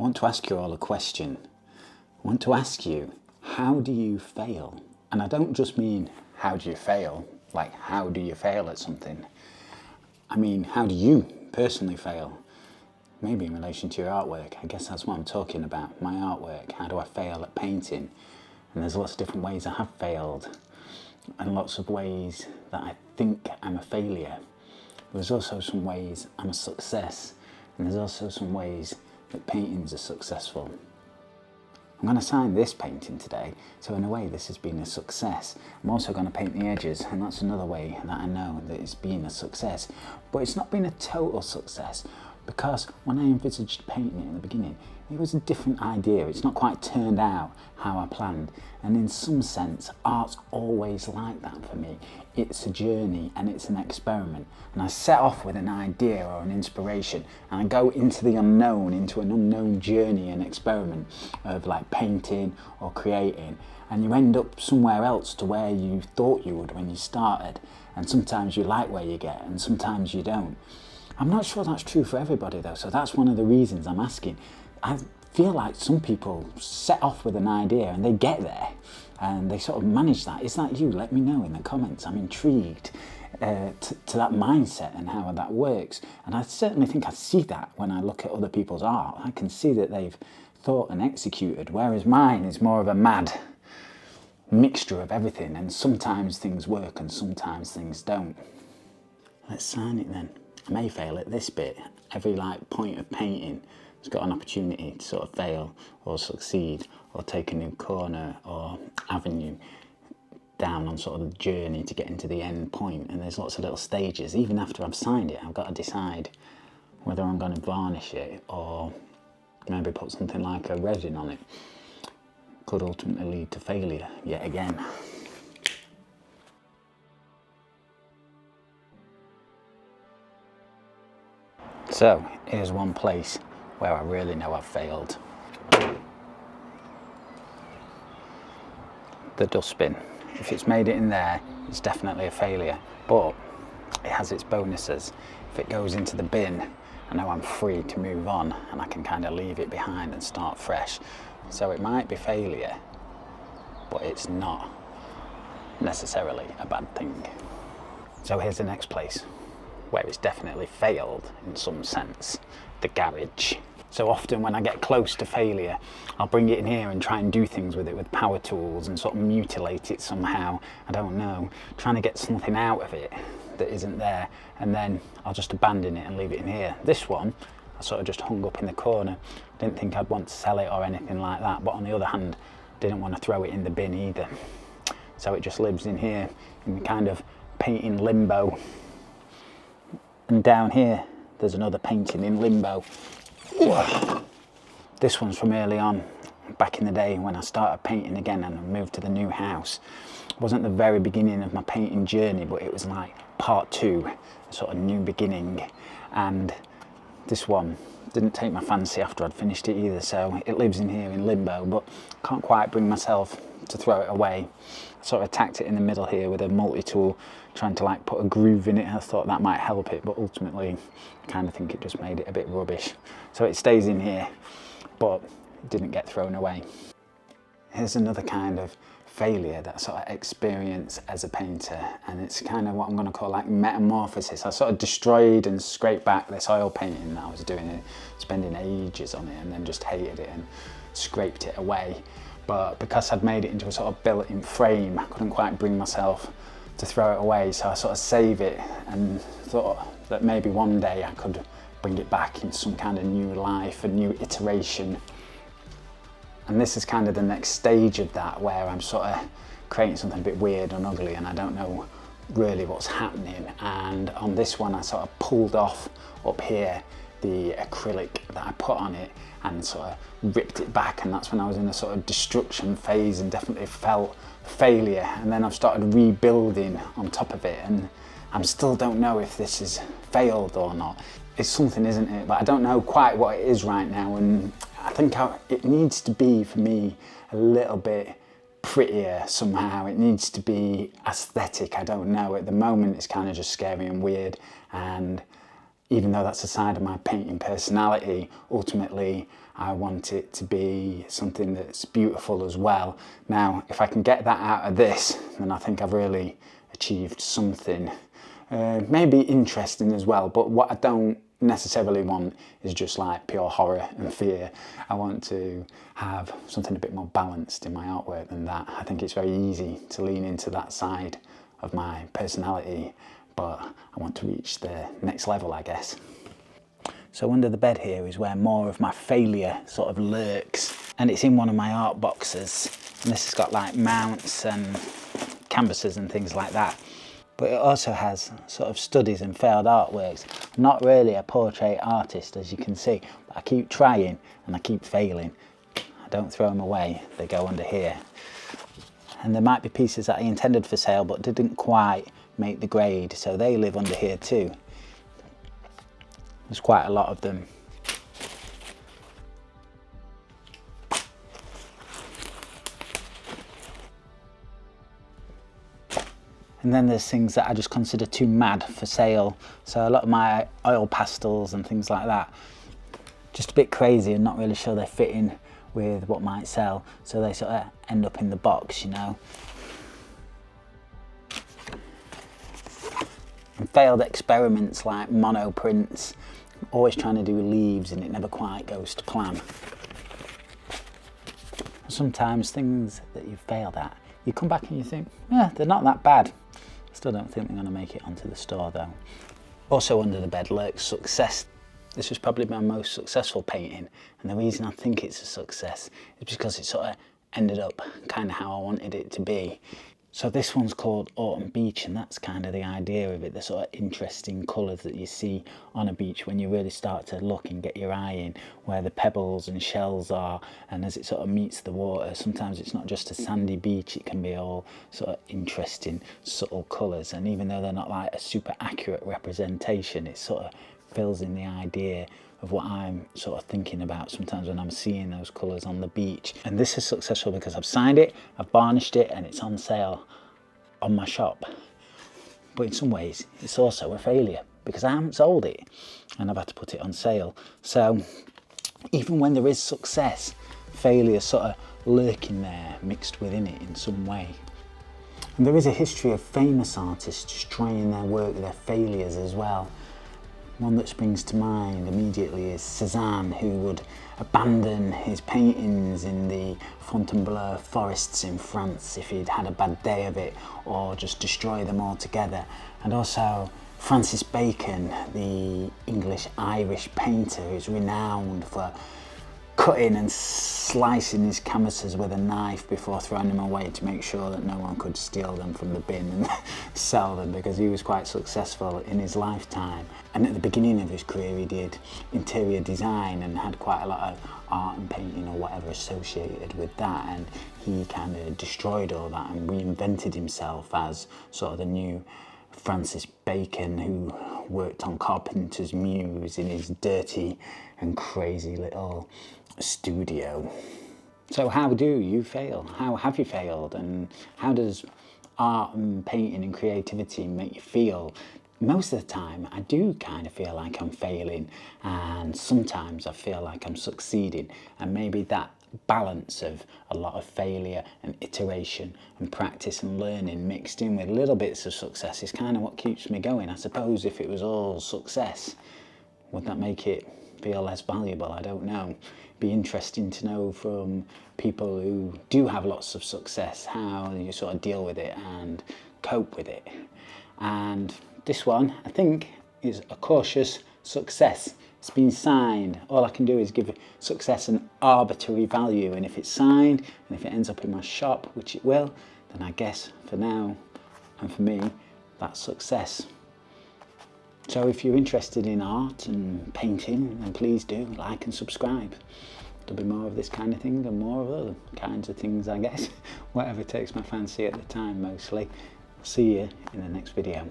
I want to ask you all a question. I want to ask you, how do you fail? And I don't just mean, how do you fail? Like, how do you fail at something? I mean, how do you personally fail? Maybe in relation to your artwork. I guess that's what I'm talking about. My artwork. How do I fail at painting? And there's lots of different ways I have failed. And lots of ways that I think I'm a failure. There's also some ways I'm a success. And there's also some ways that paintings are successful. I'm going to sign this painting today, so in a way this has been a success. I'm also going to paint the edges, and that's another way that I know that it's been a success. But it's not been a total success, because when I envisaged painting it in the beginning, it was a different idea. It's not quite turned out how I planned. And in some sense, art's always like that for me. It's a journey and it's an experiment. And I set off with an idea or an inspiration, and I go into the unknown, into an unknown journey and experiment of like painting or creating. And you end up somewhere else to where you thought you would when you started. And sometimes you like where you get, and sometimes you don't. I'm not sure that's true for everybody though, so that's one of the reasons I'm asking. I feel like some people set off with an idea and they get there and they sort of manage that. Is that you? Let me know in the comments. I'm intrigued to that mindset and how that works. And I certainly think I see that when I look at other people's art. I can see that they've thought and executed, whereas mine is more of a mad mixture of everything, and sometimes things work and sometimes things don't. Let's sign it then. I may fail at this bit. Every point of painting has got an opportunity to sort of fail or succeed or take a new corner or avenue down on sort of the journey to get into the end point. And there's lots of little stages. Even after I've signed it, I've got to decide whether I'm going to varnish it or maybe put something like a resin on it. Could ultimately lead to failure yet again. So here's one place where I really know I've failed. The dustbin. If it's made it in there, it's definitely a failure, but it has its bonuses. If it goes into the bin, I know I'm free to move on and I can kind of leave it behind and start fresh. So it might be failure, but it's not necessarily a bad thing. So here's the next place where it's definitely failed in some sense, the garage. So often when I get close to failure, I'll bring it in here and try and do things with it with power tools and sort of mutilate it somehow, I don't know, trying to get something out of it that isn't there, and then I'll just abandon it and leave it in here. This one, I sort of just hung up in the corner. Didn't think I'd want to sell it or anything like that, but on the other hand, didn't want to throw it in the bin either. So it just lives in here in the kind of painting limbo. And down here, there's another painting in limbo. This one's from early on, back in the day when I started painting again and I moved to the new house. It wasn't the very beginning of my painting journey, but it was like part 2, a sort of new beginning. And this one didn't take my fancy after I'd finished it either, so it lives in here in limbo, but can't quite bring myself to throw it away. I sort of attacked it in the middle here with a multi-tool, trying to like put a groove in it. I thought that might help it, but ultimately I kind of think it just made it a bit rubbish. So it stays in here, but it didn't get thrown away. Here's another kind of failure that I sort of experience as a painter, and it's kind of what I'm going to call like metamorphosis. I sort of destroyed and scraped back this oil painting that I was doing, spending ages on it, and then just hated it and scraped it away. But because I'd made it into a sort of built-in frame, I couldn't quite bring myself to throw it away, so I sort of save it and thought that maybe one day I could bring it back in some kind of new life, a new iteration. And this is kind of the next stage of that, where I'm sort of creating something a bit weird and ugly and I don't know really what's happening. And on this one I sort of pulled off up here the acrylic that I put on it and sort of ripped it back, and that's when I was in a sort of destruction phase and definitely felt failure. And then I've started rebuilding on top of it, and I still don't know if this has failed or not. It's something, isn't it? But I don't know quite what it is right now, and I think it needs to be, for me, a little bit prettier somehow. It needs to be aesthetic, I don't know. At the moment it's kind of just scary and weird, and even though that's a side of my painting personality, ultimately I want it to be something that's beautiful as well. Now, if I can get that out of this, then I think I've really achieved something. Maybe interesting as well, but what I don't necessarily want is just like pure horror and fear. I want to have something a bit more balanced in my artwork than that. I think it's very easy to lean into that side of my personality, but I want to reach the next level, I guess. So under the bed here is where more of my failure sort of lurks, and it's in one of my art boxes, and this has got like mounts and canvases and things like that. But it also has sort of studies and failed artworks. I'm not really a portrait artist, as you can see, but I keep trying and I keep failing. I don't throw them away, they go under here. And there might be pieces that I intended for sale but didn't quite make the grade, so they live under here too. There's quite a lot of them. And then there's things that I just consider too mad for sale. So a lot of my oil pastels and things like that, just a bit crazy and not really sure they fit in with what might sell. So they sort of end up in the box, you know. And failed experiments like mono prints, always trying to do leaves and it never quite goes to plan. Sometimes things that you've failed at, you come back and you think, yeah, they're not that bad. Still don't think they're going to make it onto the store though. Also under the bed lurks success. This was probably my most successful painting, and the reason I think it's a success is because it sort of ended up kind of how I wanted it to be. So this one's called Autumn Beach, and that's kind of the idea of it, the sort of interesting colours that you see on a beach when you really start to look and get your eye in where the pebbles and shells are, and as it sort of meets the water, sometimes it's not just a sandy beach, it can be all sort of interesting subtle colours, and even though they're not like a super accurate representation, it sort of fills in the idea of what I'm sort of thinking about sometimes when I'm seeing those colours on the beach. And this is successful because I've signed it, I've varnished it, and it's on sale on my shop. But in some ways, it's also a failure because I haven't sold it and I've had to put it on sale. So even when there is success, failure sort of lurking there, mixed within it in some way. And there is a history of famous artists destroying their work with their failures as well. One that springs to mind immediately is Cézanne, who would abandon his paintings in the Fontainebleau forests in France if he'd had a bad day of it, or just destroy them altogether. And also Francis Bacon, the English-Irish painter who's renowned for cutting and slicing his canvases with a knife before throwing them away to make sure that no one could steal them from the bin and sell them, because he was quite successful in his lifetime. And at the beginning of his career he did interior design and had quite a lot of art and painting or whatever associated with that, and he kind of destroyed all that and reinvented himself as sort of the new Francis Bacon, who worked on Carpenter's Muse in his dirty and crazy little studio. So how do you fail? How have you failed? And how does art and painting and creativity make you feel? Most of the time I do kind of feel like I'm failing, and sometimes I feel like I'm succeeding, and maybe that balance of a lot of failure and iteration and practice and learning mixed in with little bits of success is kind of what keeps me going. I suppose if it was all success, would that make it feel less valuable? I don't know. It'd be interesting to know from people who do have lots of success how you sort of deal with it and cope with it. And this one, I think, is a cautious success. It's been signed. All I can do is give success an arbitrary value, and if it's signed and if it ends up in my shop, which it will, then I guess for now and for me, that's success. So if you're interested in art and painting, then please do like and subscribe. There'll be more of this kind of thing and more of other kinds of things, I guess. Whatever takes my fancy at the time, mostly. See you in the next video.